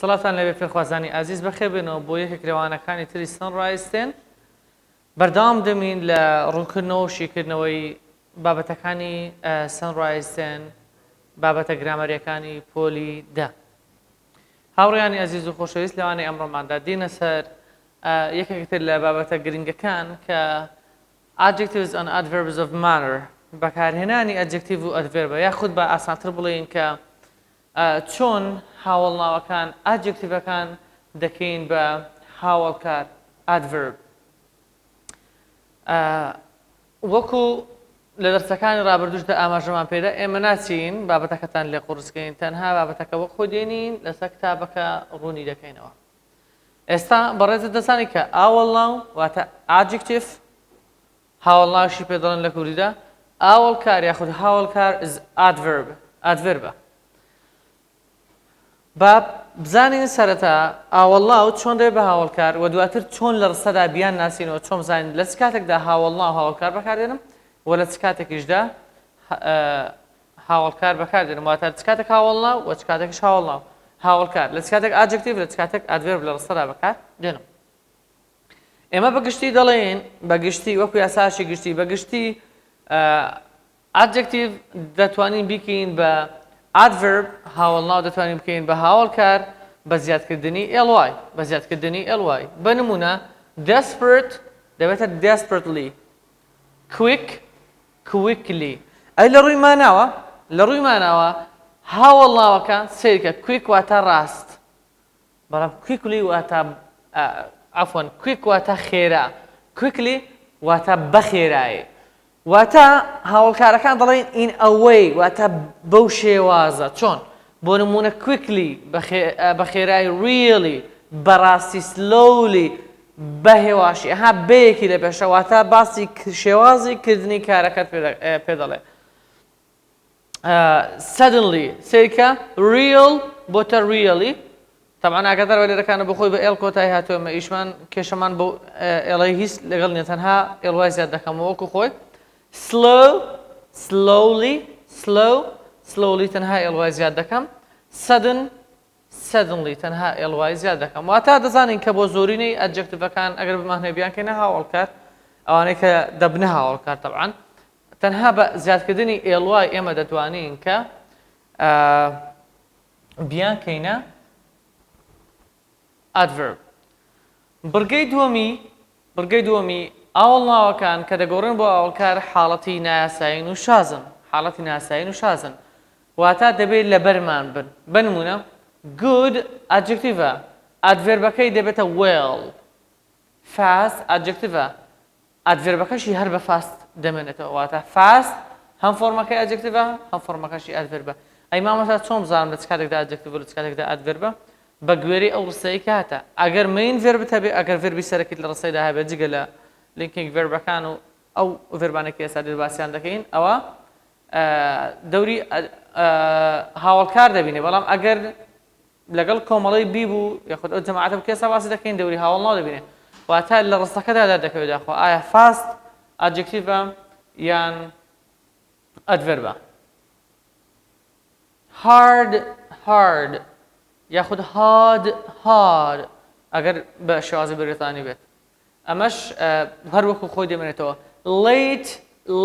سڵاتان لەبێ فێرخوازانی ئازیز بەخێبێنەوە بۆ یەکێک لەوانەکانی تری سەنڕایزتێن بەردەوام دەمین لە ڕوونکردنەوە و شیکردنەوەی بابەتەکانی سەنڕایزتێن بابەتە گرامەریەکانی پۆلی دا. هاوڕێیانی ئەزیز و خۆشەویست لەوانەی ئەمڕۆماندا دینە سەر یەکێکتر لە بابەتە گرنگەکان کە adjectives and adverbs of manner بەکارهێنانی adjective و adverb یاخود بە ئاسانتر بڵێین کە چۆن هاوڵناوەکان adjectivەکان دەکەین بە هاوڵکار adverb. وەکو لە دەرسەکانی ڕابردوشدا ئاماژەمان پێدا ئێمە ناچین بابەتەکەتان لێ قورسکەین تەنها بابەتەکە وەک خۆ دێنین لەسەر کتابەکە ڕوونی دەکەینەوە. ئێستا بەڕێزت دەزانی کە ئاوەڵناو واتە adjective هاوڵناوشی پێ دەڵێن لە کوردیدا ئاوڵکار یاخود هاوڵکار adverb. با بزانین سەرەتا ئاوەڵناو چۆن دەبێت بە هاوڵکار و دواتر چۆن لە ڕستەدا بیان ناسینەوە چۆن بزانین لە چ کاتێکدا هاوڵناو هاوڵکار بەکاردێنم و لە چ کاتێکیشدا هاوڵکار بەکاردێنم واتە چ کاتێک هاوڵناو و چ کاتێکش هاوڵکار لە چ کاتێک adjective لە چ کاتێک adverb لە ڕستەدا بەکاردێنم. ئێمە بەگشتی دەڵێن بەگشتی وەکو یاساشی گشتی بەگشتی adjective دەتوانین بیکەین بە adverb هاوڵناو دەتوانین بکەین بە هاوڵکار بە زیادکردنی ly بە زیادکردنی ly. بە نمونە desperate دەبێتە desperately، quickly. ئەی لە ڕووی ماناوە هاوڵناوەکان سیرکە quick واتە ڕاست بەڵام quickly واتە quick واتە خێرا quickly واتە بەخێرایە واتە هاوڵکارەکان دەڵێن in a way واتە بەو شێوازە چۆن بۆ نمونە quickly بەخێرایی really بەڕاستی slowly بەهێواشی ئەها بەیەکی لە پێشە واتە باسی شێوازی کردنی کارەکەت پێ دەڵێ. suddenly سیرکە real بۆتە really طبعا ئاگادار بە لێرەکانە بخۆی بە ئێڵ کۆتایی هاتووە ئیشمان کێشەمان بۆ ئێڵی هیچ لەگەڵ نیە تەنها ئێڵوای زیاد دەکەم وەکو خۆی slowly تەنها ئێڵوای زیاد دەکەم suddenly تەنها ئێڵوای زیاد دەکەم واتە دەزانین کە بۆ زۆرینەی ئەدجەکتیڤەکان ئەگەر بمانێ بیانکەینە هاوڵکار ئەوانەی کە دەبنە هاوڵکار طبعا تەنها بە زیادکردنی ئێڵوای ئێمە دەتوانین کە بیانکەینە adverb. بڕگەی دووەمی ئاوڵناوەکان کە دەگۆڕن بۆ ئاوڵکار حاڵەتی نایاساین و شازن واتە دەبێت لە بەرمان بن. بە نمونە good adjectivە adverbەکەی دەبێتە well، fast adjectivە adverbەکەشی هەر بە fast دەمێنێتەوە واتە fast هەم فۆرمەکەی adjectivە هەم فۆرمەکەشی adverbە. ئەی مامەستا چۆن بزانم لە چ کاتێکدا adjective و لە چ کاتێکدا adverbە بە گوێرەی ئەو ڕستەی کاتە ئەگەر main verb هەبێ ئەگەر verbi سەرەکیت لە ڕستەیدا هەبێت جگە لە linking verbەکان و ئەو ڤێربانێکی ئێستا باسییان دەکەین ئەوە دەوری هاوڵکار دەبینێ بەڵام ئەگەر لەگەڵ کۆمەڵی بیبوو یاخود ئەو جەماعەتە کێسا باسی دەکەین دەوری هاوڵناو دەبینێ واتە لە ڕستەکەدا دەکەوێت داخۆ ئایا fast adjectivە یان adverbە. hard یاخود hard ئەگەر بە شێوازی بریتانی بێت ئەمەش هەر وەکو خۆی دەمێنێتەوە.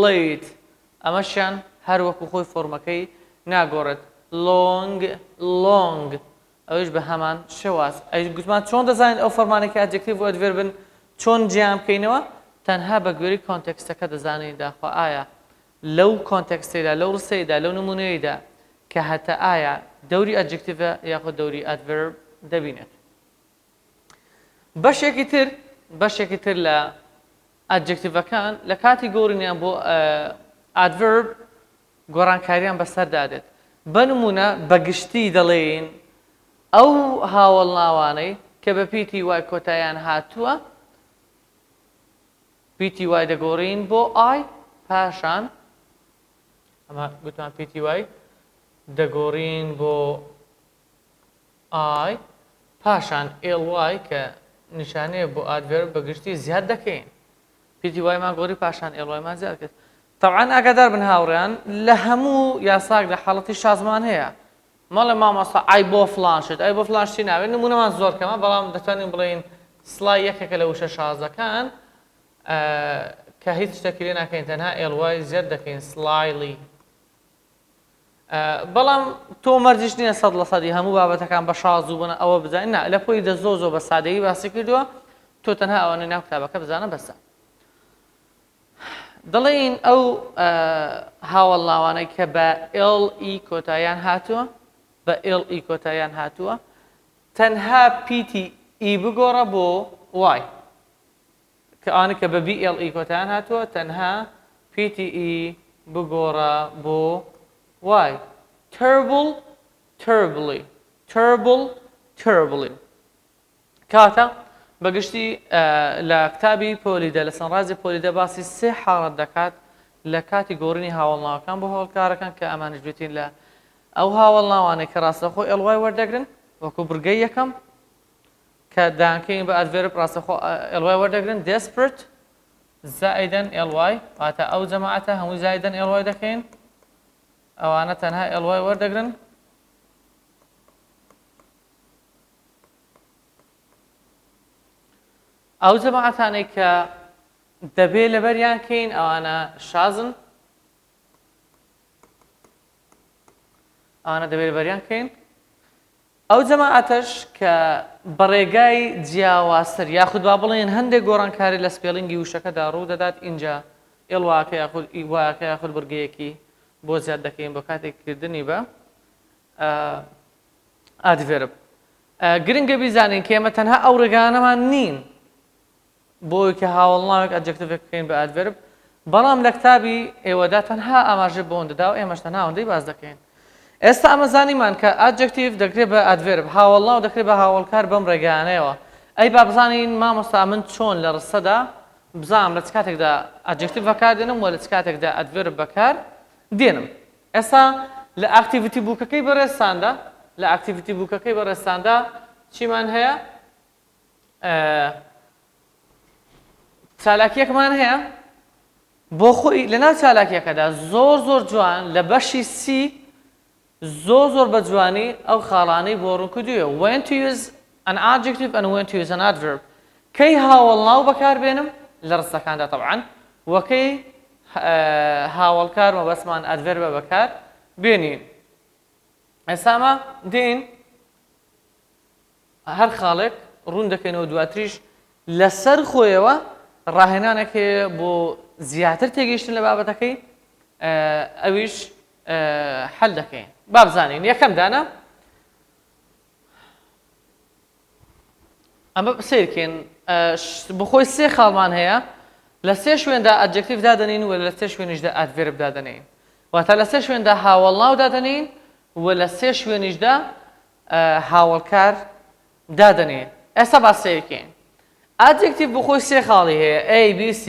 late ئەمەشیان هەر وەکو خۆی فۆرمەکەی ناگۆڕێت. long ئەوش بە هەمان شێواز. ئەی گوتمان چۆن دەزانین ئەو فەرمانێکی adjective و adverbن چۆن جیان بکەینەوە تەنها بە گوێرەی کۆنتێکستەکە دەزانین داخوا ئایا لەو کۆنتێکستەیدا لەو ڕستەیدا لەو نمونەیەدا کە هەتا ئایا دەوری adjectivە یاخود دەوری adverb دەبینێت. بەشێکی تر لە ئەدجەکتیڤەکان لە کاتی گۆڕینیان بۆ adverb گۆڕانکاریان بەسەردادێت. بە نمونە بەگشتی دەڵێن ئەو هاوڵناوانەی کە بە پty کۆتاییان هاتووە pty دەگۆڕین بۆ i پاشان ئەمە گوتمان pty دەگۆڕین بۆ i پاشان ly کە نیشانەیە بۆ adverb بەگشتی زیاد دەکەین pty مان گۆڕی پاشان ly مان زیاد کرد. طبعا ئاگادار بن هاوڕێیان لە هەموو یاساک لە حاڵەتی شازمان هەیە مەڵێ مامۆستا ئای بۆ فڵانشت ئای بۆ فڵانشتی ناوێت نمونەمان زۆر کەمە بەڵام دەتوانین بڵێین سڵای یەکێکە لە وشە شازەکان کە هیچ شتێکی لێ ناکەین تەنها ئێڵوای زێر دەکەین سلایلی بەڵام تۆ مەرجش نییە 100% هەموو بابەتەکان بە شازوو بوون ئەوە بزانین لە پۆی دە زۆ بە سادەیی باسی کردووە تۆ تەنها ئەوانەی ناو کتابەکە بزانە بەسە دەڵێن ئەو هاوڵاوانەی کە بە LE کۆتاییان هاتووە بە LE کۆتاییان هاتووە تەنها PTE بگۆڕە بۆ Y کە ئەوانەی کە بە BLE کۆتاییان هاتووە تەنها PTE بگۆڕە بۆ Y terrible terribly terrible terribly کاتە بەگشتی لە کتابی پۆلیدە لە سەنڕازی پۆلیدە باسی سێ حاڵەت دەکات لە کاتی گۆڕینی هاوڵناوەکان بۆ هەوڵکارەکان کە ئەمانش بێتین لە ئەو هاوڵناوانەی کە ڕاستەخۆ ئێڵوای وەردەگرن وەکو برگەی یەکەم کە دانکەین بە ئەدڤێرب ڕاستەخۆ ئێڵوای وەردەگرن desperate زائدەن ئێڵوای واتە ئەو جەماعەتە هەمووی زائدەن ئێڵوای دەکەین ئەوانە تەنها ئێڵوای وەردەگرن ئەو جەماعەتانەی کە دەبێت لەبەریان کەین ئەوانە شازن ئەوانە دەبێت لەبەریان کەین ئەو جەماعەتەش کە بەڕێگای جیاوازتر یاخود با بڵێن هەندێک گۆڕانکاری لە سپێلینگی وشەکەدا ڕوو دەدات ئینجا ئێڵواکە یاخود ئیواکە یاخود برگەیەکی بۆ زیاد دەکەین بۆ کاتێککردنی بە ئادڤێرب گرنگە بیزانین کە ئێمە تەنها ئەو ڕێگانەمان نین بۆی کە هاوڵناوێک ئەدجەکتیڤێک بکەین بە ئادڤێرب بەڵام لە کتابی ئێوەدا تەنها ئاماژە بۆ دەدا و ئێمەش تەنها ئەوەندەی باز دەکەین ئێستا ئەمە زانیمان کە ئادجەکتیڤ دەکرێت بە ئادڤێرب هاوڵناو دەکرێت بە هاوڵکار بەم ڕێگانەیەوە ئەی با بزانین مامۆستا من چۆن لە ڕستەدا بزانم لە چ کاتێکدا ئادجەکتیڤ بەکاردێنم و لە چ کاتێکدا ئادڤێرب بەکار دێنم ئێستا لە ئاکتیڤیتی بووکەکەی بەڕێستاندا لە ئاکتیڤیتی بووکەکەی بەڕێستاندا چیمان هەیە چالاکیەکمان هەیە بۆ خۆی لەناو چالاکیەکەدا زۆر زۆر جوان لە بەشی سی زۆر بە جوانی ئەو خاڵانەی بۆ ڕوونکردوویە when to use an adjective and when to use an adverb کەی هاوڵناو بەکاربێنم لە ڕستەکاندا طبعا وەکەی هاوڵکار مەبەستمان ئەدڤێربە بەکار بێنین ئێستامە دێن هەر خاڵێک ڕوون دەکەینەوە دواتریش لەسەر خۆیەوە ڕاهێنانێکی بۆ زیاتر تێگەیشتن لە بابەتەکەی ئەویش حەل دەکەین با بزانین یەکەم دانە ئەمە سیرکەین بخۆی سێ خاڵمان هەیە لە سێ شوێندا ئەدجەکتیڤ دادەنین و لە سێ شوێنیشدا ئەدڤێرب دادەنین واتە لە سێ شوێندا هاوڵناو دادەنین و لە سێ شوێنیشدا هاوڵکار دادەنین ئێستا با سیرکەین ئەدجەکتیڤ بخۆی سێ خاڵی هەیە A B C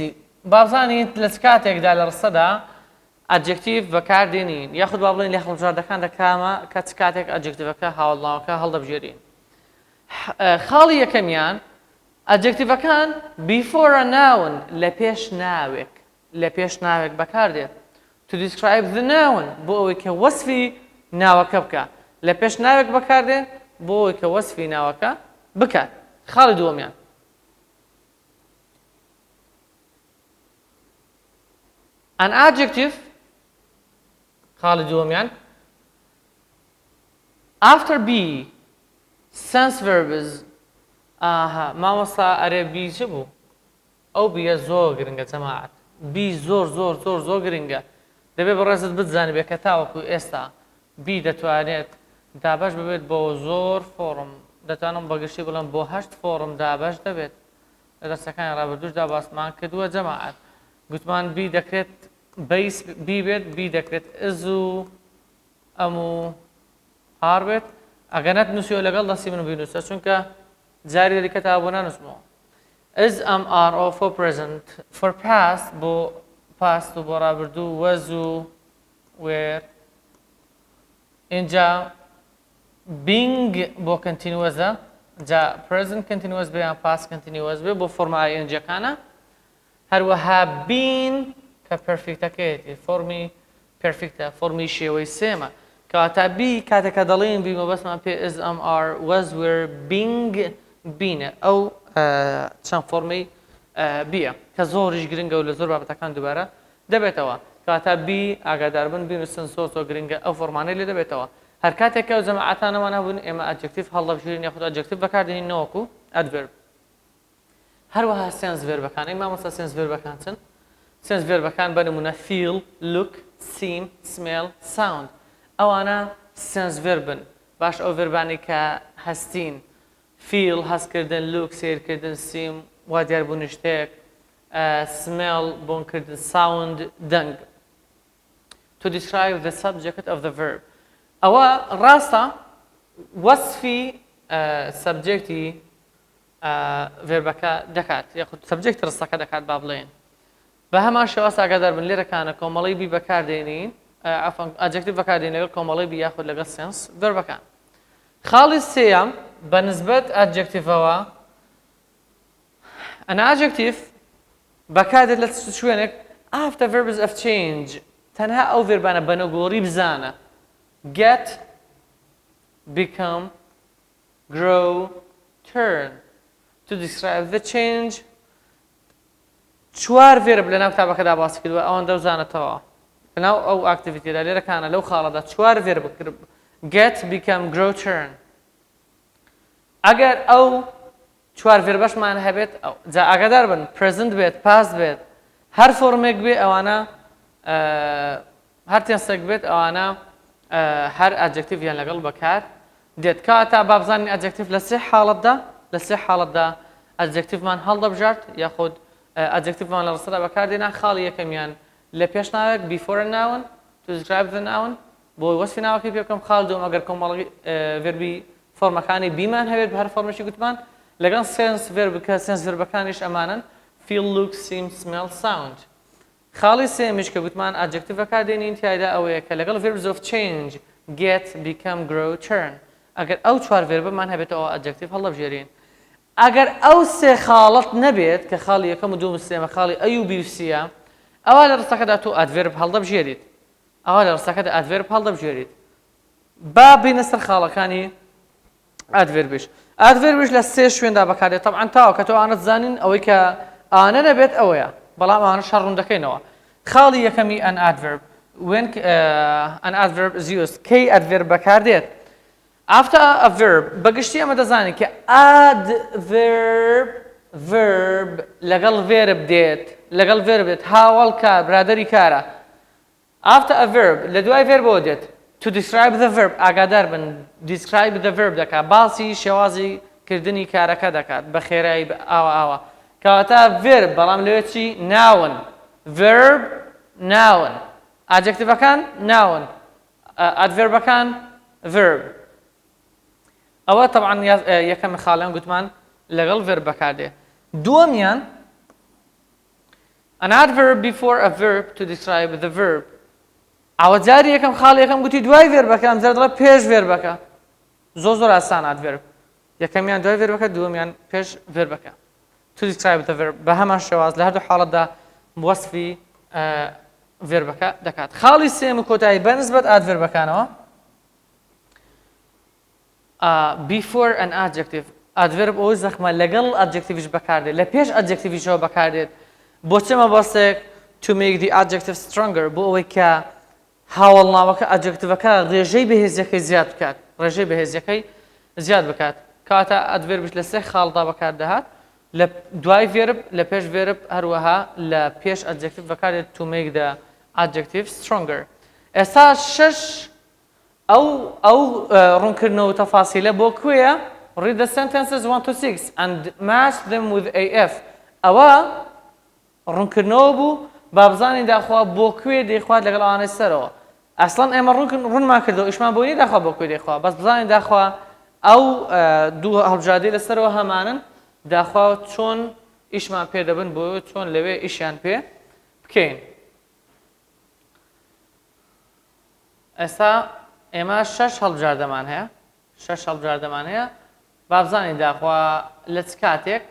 با بزانین لە چ کاتێکدا لە ڕستەدا ئەدجەکتیڤ بەکاردێنین یاخود با بڵێن لە هەڵبژاردەکان دەکامە کە چ کاتێک ئەدجەکتیڤەکە هاوڵناوەکە هەڵدەبژێرین خاڵی یەکەمیان ئەدجەکتیڤەکان before a noun لە پێش ناوێک بەکاردێت to describe the noun بۆ ئەوەی کە وەسفی ناوەکە بکە لە پێش ناوێک بەکاردێت بۆ ئەوەی کە وەسفی ناوەکە بکات خاڵی دووەمیان an adjective خاڵی دووەمیان after B sense verbs مامۆستا ئەرێ بی چ بوو ئەو بیە زۆر گرنگە جەماعەت بی زۆر گرنگە دەبێت بەڕێزت بتزانانی بێت کە تاوەکو ئێستا بی دەتوانێت دابەش ببێت بۆ زۆر فۆڕم دەتوانم بەگشتی بڵم بۆ 8 فۆڕم دابەش دەبێت لە دەستەکانی ڕابردوشدا باسمان کردووە جەماعەت گوتمان بی دەکرێت بەیس بی بێت بی دەکرێت ئز و ئەم و هار بێت ئەگەنەت نووسیۆ لەگەڵ دەستی من بینوسە چونکە جاری دیکە تا بۆ نانووسمەوە is am are or for present for past بۆ past و بۆ ڕابردوو was و were اینجا being بۆ continuousە جا present continuous بێ یان past continuous بێ بۆ فۆرمای ئینجەکانە هەروەها been کە perfectەکەیەتی فۆرمی perfectە فۆرمی شێوەی سێمە کەواتە بی کاتێکە دەڵێن بی مەبەستمان پێ is am are was were being بینە ئەو چەند فۆرمەی بیە کە زۆریش گرنگە و لە زۆر بابەتەکان دووبارە دەبێتەوە کەواتە بی ئاگادار بن بینوسن زۆر گرنگە ئەو فۆرمانەی لێ دەبێتەوە هەر کاتێکە ئەو جەماعەتانەوە هەبوون ئێمە ئەدجەکتیڤ هەڵدەبژێرین یاخود ئەدجەکتیڤ بەکاردێنین نەوەکو ئەدڤێرب هەروەها سێنس ڤێربەکان ئەی مامۆستا سێنس ڤێربەکان چن سێنس ڤێربەکان بە نمونە feel look seem smell sound ئەوانە سێنس ڤێربن باش ئەو ڤێربانی کە هەستین feel هەستکردن look سیرکردن seem وا دیاربوونی شتێک smell بۆنکردن sound دەنگ to describe the subject of the verb ئەوە ڕاستە وەصفی سەبجێکتی ڤێربەکە دەکات یاخود سەبجێکت ڕستەکە دەکات با بڵێن بە هەمان شێوە ئاگادار بن لێرەکانە کۆمەڵی بی بەکاردێنین ئەدجەکتیڤ بەکاردێنین لەگەڵ کۆمەڵی بی یاخود لەگەڵ سێنس ڤێربەکان خاڵی سێیەم بە نسبەت ئەدجەکتیڤەوە an adjective بەکاردێت لە شوێنێک after verbs of change تەنها ئەو ڤێربانە بەنەگۆڕی بزانە get become grow turn to describe the change چوار ڤێرب لەناو کتابەکەدا باسی کردووە ئەوەندە بزانێتەوە لەناو ئەو ئاکتیڤیتیدا لێرەکانە لەو خاڵەدا چوار ڤێرب get become grow turn ئەگەر ئەو چوار ڤێربەشمان هەبێت جا ئاگادار بن present بێت past بێت هەر فۆرمێک بێ ئەوانە هەر تێنسێک بێت ئەوانە هەر ئەدجەکتیڤیان لەگەڵ بەکار دێت کاتە با بزانین ئەدجەکتیڤ لە سێ حاڵەتدا ئەدجەکتیڤمان هەڵدەبژارد یاخود ئەدجەکتیڤمان لە ڕستەدا بەکاردێنا خاڵی یەکەمیان لە پێش ناوێک before a noun to describe the noun بۆی وەصفی ناوەکەی پێ بکەم خاڵ دوم ئەگەر کۆمەڵی ڤێربی فۆرمەکانی بیمان هەبێت بە هەر فۆرمێکی گوتمان لەگەڵ سێنس ڤێرب کە سێنس ڤێربەکانیش ئەمانن feel look seem smell sound خاڵی سێمیش کە گوتمان ئەدجەکتیڤ بەکاردێنین تیایدا ئەوەیە کە لەگەڵ verbs of change get become grow turn ئەگەر ئەو چوار ڤێربەمان هەبێتەوە ئەدجەکتیڤ هەڵدەبژێرین ئەگەر ئەو سێ خاڵەت نەبێت کە خاڵی یەکەم و دووم سێمە خاڵی ئەی و بی و سیە ئەوە لە ڕستەکەدا تۆ ئەدڤێرب هەڵدەبژێریت ئەوە لە ڕستەکەدا ئەدڤێرب هەڵدەبژێریت با بینە سەر خاڵەکانی ئەدڤێربش ئەدڤێربش لە سێ شوێندا بەکاردێت طبعاً تاوە کە تۆ ئانەت زانین ئەوەی کە ئانە نەبێت ئەوەیە بەڵام ئانە شەڕوون دەکەینەوە خاڵی یەکەمی an adverb when an adverb is used کەی ئەدڤێرب بەکاردێت after a verb بەگشتی ئەمە دەزانین کە verb لەگەڵ verb دێت هاوڵ کار برادەری کارە after a verb لە دوای verb دێت to describe the verb ئاگادار بن describe the verb دەکات باسی شێوازی کردنی کارەکە دەکات بە خێرایی ئاوە کەواتە verb بەڵام لەوێ چی noun verb noun ئادجەکتیڤەکان noun ئەدڤێربەکان verb ئەوە طبعاً یەکەم خاڵیان گوتمان لەگەڵ verb بەکاردێ دووەمیان an adverb before a verb to describe the verb ئەوە جاری یەکەم خاڵ یەکەم گوتی دوای verb ئەم جار دەڵێ پێش verb زۆر ئاسان adverb یەکەمیان دوای verb دووەمیان پێش verb to describe the verb بە هەمان شێواز لە هەردوو حاڵەتدا وەصفی verb دەکات خاڵی سێم و کۆتایی بەنسبەت adverb before an adjective adverb ئەوەی زەخمە لەگەڵ adjectivیش بەکاردێت لە پێش adjectivیشەوە بەکاردێت بۆ چ مەبەستێک to make the adjective stronger بۆ ئەوەی کە هاوڵناوەکە adjectivەکە ڕێژەی بەهێزیەکەی زیاد بکات کاتە adverbش لە سێ خاڵدا بەکاردەهات لە دوای verb لە پێش verb هەروەها لە پێش adjective بەکاردێت to make the adjective stronger ئێستا شەش ئەو ڕوونکردنەوە تەفاسیلە بۆ کوێیە read the sentences 1 to 6 and match them with AF ئەوە ڕوونکردنەوە بوو با بزانین داخوا بۆ کوێ دەیخوات لەگەڵ ئەوانەی سەرەوە ئەسڵەن ئێمە ڕوونمان کردەوە ئیشمان بۆ نی داخوا بۆ کوێ دەیخوا بەس بزانین داخوا ئەو دوو هەڵبژاردەی لەسەرەوە هەمانن داخوا چۆن ئیشمان پێ دەبن بۆ چۆن لەوێ ئیشیان پێ بکەین ئێستا ئێمە شەش هەڵبژاردەمان هەیە با بزانین داخوا لە چ کاتێک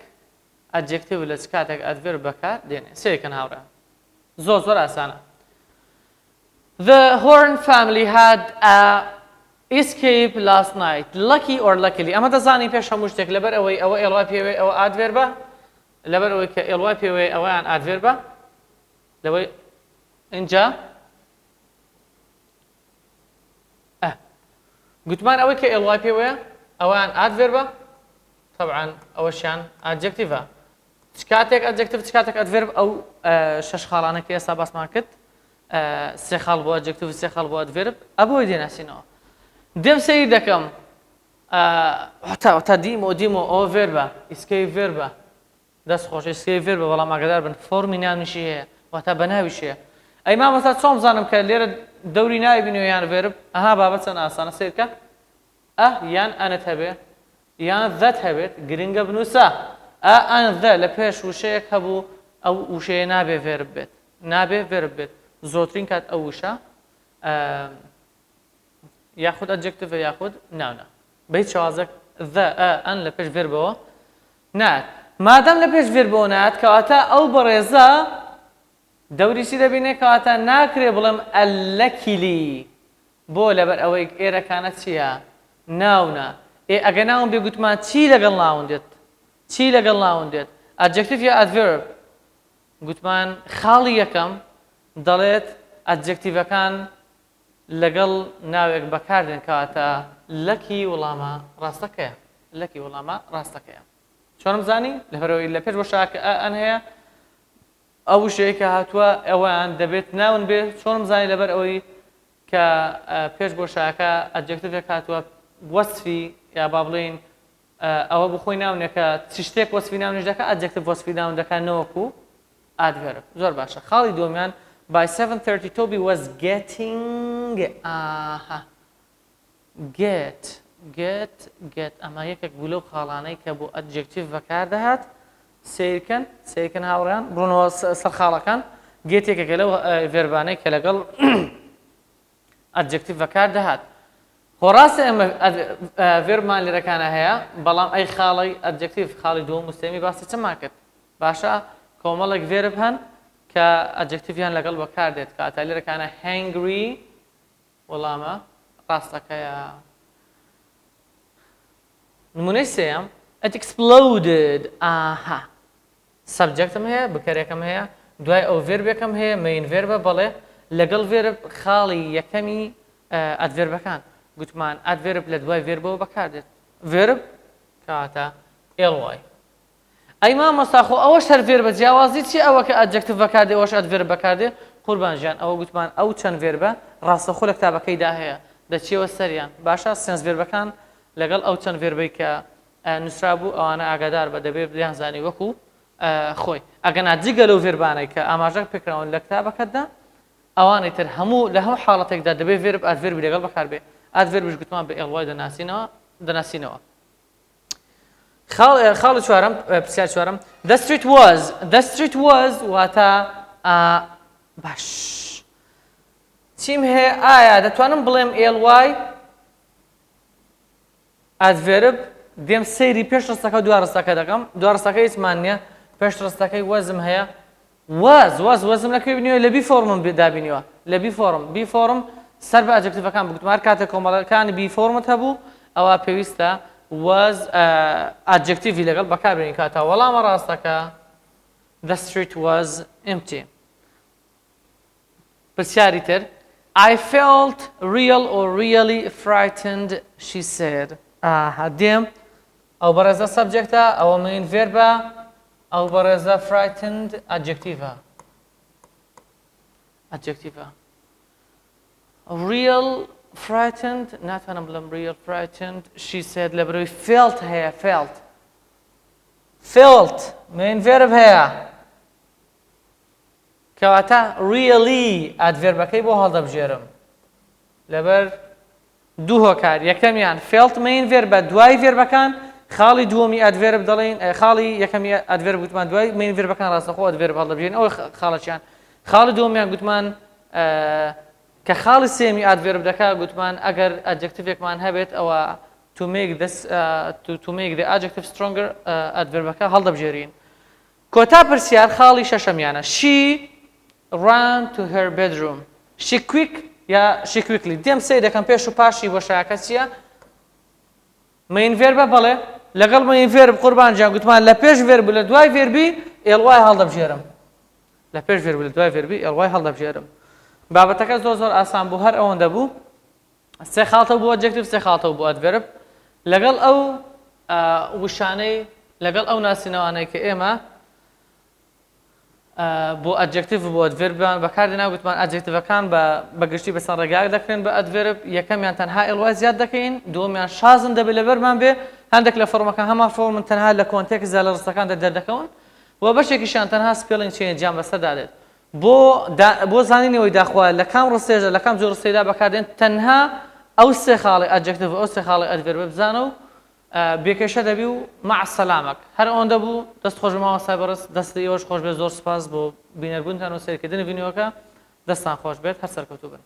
ئەدجەکتیڤ لە چ کاتێک ئەدڤێرب بەکار دێنێ سێکەن هاوڕێ زۆر ئاسانە The Horn family had a escape last night. Lucky or luckily. ئەمە دەزانی پێش هەموو شتێک لەبەر ئەوەی ئەوە ئێڵوای پێوێ ئەوە ئادڤێر بە لەبەر ئەوەی کە ئێڵوای پێوێ ئەوەیان ئادڤێر بە لەوەی اینجا گوتمان ئەوەی کە ئێڵوای پێوەیە ئەوەیان ئادڤێر بە طبعا ئەوەشیان ئادجەکتیڤە چ کاتێک ئەدجەکتیڤ چ کاتێک ئەدڤێر ئەو شەش خاڵانە کە ئێستا باسمان کرد سێ خاڵ بۆ ئەدجەکتیڤ سێ خاڵ بۆ ئەدڤێر ئەبۆی دێناسینەوە دێم سەیر دەکەم تا دیمۆ ئەوە ڤێر بە ئیسکەی ڤێر بە دەست خۆش ئیسکەی ڤێر بە بەڵام ئاگادار بن فۆرمی ناونیشی هەیە واتە بە ناویشی هەیە ئەی مامۆستا چۆن بزانم کە لێرە دەوری ناوی بینەوە یان ڤێرب ئەها بابەت چەند ئاسانە سیرکە یان ئەنت هەبێ یان ذەت هەبێت گرنگە بنووسە ئەن ذە لە پێش وشەیەک هەبوو ئەو وشەیە نابێ ڤێرب بێت نابێ ڤێرب بێت زۆرترین کات ئەو وشە یاخود ئەدجەکتیڤە یاخود ناونە بەهیچ شێوازێک ذە ئەن لە پێش ڤێربەوە نات مادەم لە پێش ڤێربەوە نات کەواتە ئەو بەڕێزە دەوریشی دەبینێ کەواتە ناکرێ بڵێم ئەلەکیلی بۆ لەبەر ئەوەی ئێرەکانە چییە ناونە ئەگە ناون بێ گوتمان چی لەگەڵ ناون دێت چی لەگەڵ ناون دێت ئەدجەکتیڤ یا ئەدڤێرب گوتمان خاڵی یەکەم دەڵێت ئەدجەکتیڤەکان لەگەڵ ناوێک بەکاردێن کەواتە لەکی وڵامە ڕاستەکەیە لەکی وڵامە ڕاستەکەیە چۆنم زانی لەبەرەوەی لە پێش بۆشاکە ئەن هەیە ئەو شەیە کە هاتووە ئەوەیان دەبێت ناون بێ چۆنم زانی لەبەر ئەوەی کە پێش بۆشاکە ئەدجەکتیڤێک هاتووە وەسفی یا با بڵێن ئەوە بخۆی ناونێکە چ شتێک وەسفی ناونش دەکات ئەدجەکتیڤ وەسفی ناون دەکات نەوەکو ئادڤێرب زۆر باشە خاڵی دووەمیان by 7:30 Toby was getting get ئەمە یەکێک بوو لەو خاڵانەی کە بۆ ئەدجەکتیڤ بەکاردەهات سیرکەن هاوڕیان بڕۆنەوە سەر خاڵەکان گێتێکێکە لەو ڤێربانەی کە لەگەڵ ئەدجەکتیڤ بەکاردەهات خۆڕاستە ئێمە ڤێربمان لێرەکانە هەیە بەڵام ئەی خاڵی ئەدجەکتیڤ خاڵی دووەم مستەمی باسی چەمان کرد باشە کۆمەڵێک ڤێرب هەن کە ئەدجەکتیڤیان لەگەڵ بەکاردێت کە ئەتا لێرەکانە هەنگری وەڵامە ڕاستەکەیە نمونەی سێیەم it exploded سەبجەکتم هەیە بکەرێکم هەیە دوای ئەو ڤێربێکم هەیە مەین ڤێربە بەڵێ لەگەڵ ڤێرب خاڵی یەکەمی ئەدڤێربەکان گوتمان ئەدڤێرب لە دوای ڤێربەوە بەکاردێت ڤێرب کەواتە ئێڵوای ئەی مامۆستا خۆ ئەوەش هەر ڤێربە جیاوازی چی ئەوە کە ئەدجەکتیڤ بەکاردێ ئەوەش ئەدڤێرب بەکاردێ قوربان ژیان ئەوە گوتمان ئەو چەند ڤێربە ڕاستەخۆ لە کتابەکەیدا هەیە دەچێوە سەریان باشە سێنس ڤێربەکان لەگەڵ ئەو چەند ڤێربەی کە نووسرا بوو ئەوانە ئاگادار بە دەبێت دەیانزانی وەکو خۆی ئەگەنا جگە لەو ڤێربانەی کە ئاماژە پێکراون لە کتابەکەتدا ئەوانەی تر هەموو لە هەموو حاڵەتێکدا دەبێت ڤێرب ئەدڤێربی لەگەڵ بەکاربێ ئەدڤێربش گوتمان بە ئێڵوای دەناسینەوە خاڵی چوارەم پرسیار چوارەم the street was واتە باش چیم هەیە ئایا دەتوانم بڵێم ئێڵوای ئەدڤێرب دێم سەیری پێش ڕستەکە و دوا ڕستەکە دەکەم دوا ڕستەکە هیچمان نییە پێش ڕستەکەی وەزم هەیە وەزم لەکوێ بینیوە لە بی فۆرمم دابینیوە لە بی فۆرم سەر بە ئەدجەکتیڤەکان بگوتمار کاتێک کۆمەڵەکانی بی فۆرمت هەبوو ئەوە پێویستە was ئەدجەکتیڤی لەگەڵ بەکاربێنین کاتە وەڵامە ڕاستەکە the street was empty پرسیاری تر I felt real or really frightened she said دێم ئەو بەڕێزە سەبجەکتە ئەوە مین ڤێربە ئەو بەڕێزە frightened ئەدجەکتیڤە real frightened ناتوانم بڵێم real frightened she said لە بەرەوەی felt هەیە felt مین ڤێرب هەیە کەواتە really ئەدڤێربەکەی بۆ هەڵدەبژێرم لەبەر دوو هۆکار یەکەمیان felt مین ڤێربە دوای ڤێربەکان خاڵی دووەمی ئەدڤێرب دەڵێن خاڵی یەکەمی ئەدڤێرب گوتمان دوای مین ڤێربەکان ڕاستەخۆ ئەدڤێرب هەڵدەبژێرن ئەوە خاڵەکیان خاڵی دووەمیان گوتمان کە خاڵی سێمی ئەدڤێرب دەکات گوتمان ئەگەر ئەدجەکتیڤێکمان هەبێت ئەوە to make the adjective stronger ئەدڤێربەکە هەڵدەبژێرین کۆتا پرسیار خاڵی شەشەمیانە she ran to her bedroom she یا she quickly دێم سەی دەکەم پێش و پاشی وەشایەکە چییە main verb بەڵێ لەگەڵ main verb قوربان جیان گوتمان لە پێش verb لە دوای verbi ly هەڵدەبژێرم لە پێش verb لە دوای verbi ly هەڵدەبژێرم بابەتەکە زۆر ئاسان بوو هەر ئەوەندە بوو سێ خاڵتە بوو adjective سێ خاڵتە بوو adverb لەگەڵ ئەو وشانەی لەگەڵ ئەو ناسینەوانەی کە ئێمە بۆ adjective بۆ adverbیان بەکاردێنا گوتمان adjectivەکان بەگشتی بەسەر ڕێگاک دەکرێن بە adverb یەکەمیان تەنها ly زیاد دەکەین دووەمیان شازن دەبێت لەبەرمان بێ هەندێک لە فۆرمەکان هەمان فۆرمن تەنها لە کۆنتێکسدا لە ڕستەکاندا دەردەکەون و بەشێکیشیان تەنها spelling change بەسەردا دێت بۆ زانینەوەی داخوا لە کام ڕستێژە لە کام جۆر ڕستەیدا بەکاردێن تەنها ئەو سێ خاڵی adjective ئەو سێ خاڵی adverb بزانە و بێکێشە دەبی و مع سەلامەک هەر ئەوەندە بوو دەست خۆش بماوە سایبەڕست دەستی ئێوەش خۆش بێت زۆر سپاس بۆ بینەربوونتان و سەرکردنی ڤیدیۆکە دەستان خۆش بێت هەر سەرکەوتوو بن